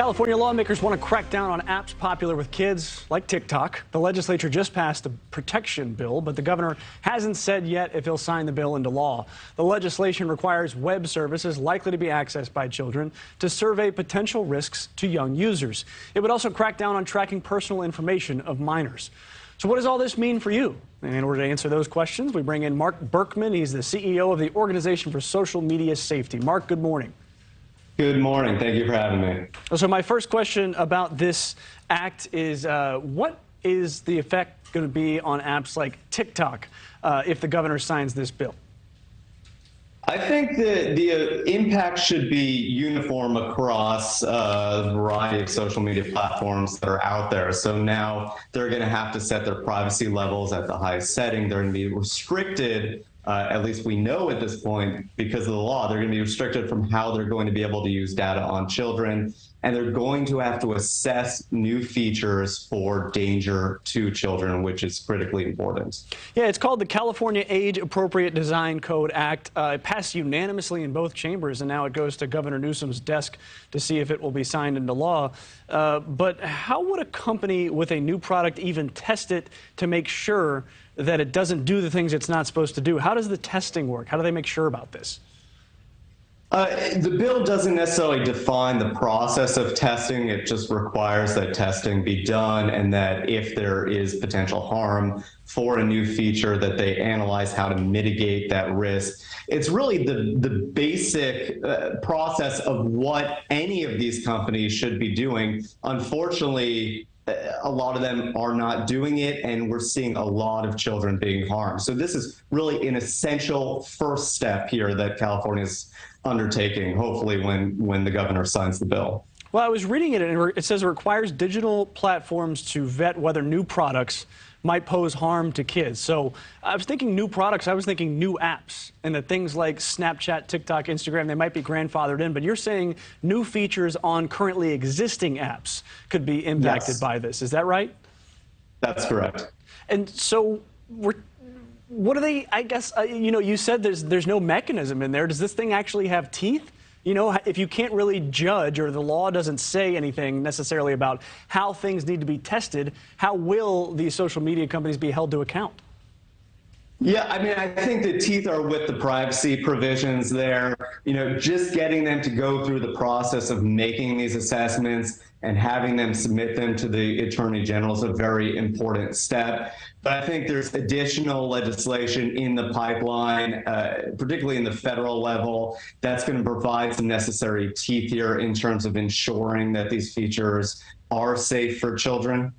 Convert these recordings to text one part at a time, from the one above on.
California lawmakers want to crack down on apps popular with kids, like TikTok. The legislature just passed a protection bill, but the governor hasn't said yet if he'll sign the bill into law. The legislation requires web services likely to be accessed by children to survey potential risks to young users. It would also crack down on tracking personal information of minors. So what does all this mean for you? And in order to answer those questions, we bring in Mark Berkman. He's the CEO of the Organization for Social Media Safety. Mark, good morning. Good morning. Thank you for having me. So my first question about this act is, what is the effect going to be on apps like TikTok if the governor signs this bill? I think that the impact should be uniform across a variety of social media platforms that are out there. So now they're going to have to set their privacy levels at the highest setting. They're going to be restricted. At least we know at this point, because of the law, they're going to be restricted from how they're going to be able to use data on children. And they're going to have to assess new features for danger to children, which is critically important. Yeah, it's called the California Age Appropriate Design Code Act. It passed unanimously in both chambers, and now it goes to Governor Newsom's desk to see if it will be signed into law. But how would a company with a new product even test it to make sure that it doesn't do the things it's not supposed to do? How does the testing work? How do they make sure about this? The bill doesn't necessarily define the process of testing. It just requires that testing be done, and that if there is potential harm for a new feature, that they analyze how to mitigate that risk. It's really the basic process of what any of these companies should be doing. Unfortunately, a lot of them are not doing it, and we're seeing a lot of children being harmed. So this is really an essential first step here that California is undertaking, hopefully when the governor signs the bill. Well, I was reading it, and it says it requires digital platforms to vet whether new products might pose harm to kids. So I was thinking new products, I was thinking new apps, and that things like Snapchat, TikTok, Instagram, they might be grandfathered in, but you're saying new features on currently existing apps could be impacted by this. Is that right? That's correct. And so what are they, I guess, you said there's no mechanism in there. Does this thing actually have teeth? You know, if you can't really judge, or the law doesn't say anything necessarily about how things need to be tested, how will these social media companies be held to account? Yeah, I mean, I think the teeth are with the privacy provisions there. You know, just getting them to go through the process of making these assessments and having them submit them to the Attorney General is a very important step. But I think there's additional legislation in the pipeline, particularly in the federal level, that's going to provide some necessary teeth here in terms of ensuring that these features are safe for children.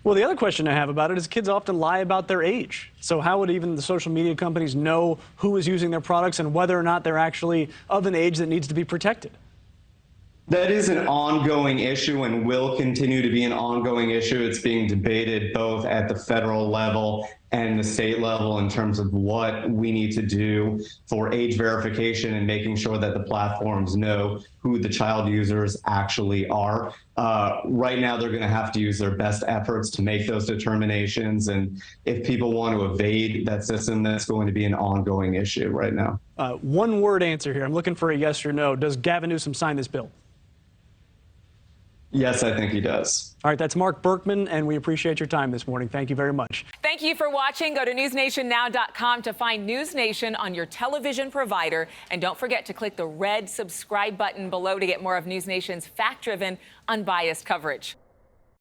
Well, the other question I have about it is kids often lie about their age. So how would even the social media companies know who is using their products and whether or not they're actually of an age that needs to be protected? That is an ongoing issue and will continue to be an ongoing issue. It's being debated both at the federal level and the state level in terms of what we need to do for age verification and making sure that the platforms know who the child users actually are. Right now, they're going to have to use their best efforts to make those determinations. And if people want to evade that system, that's going to be an ongoing issue right now. One word answer here. I'm looking for a yes or no. Does Gavin Newsom sign this bill? Yes, I think he does. All right, that's Mark Berkman, and we appreciate your time this morning. Thank you very much. Thank you for watching. Go to newsnationnow.com to find News Nation on your television provider. And don't forget to click the red subscribe button below to get more of News Nation's fact-driven, unbiased coverage.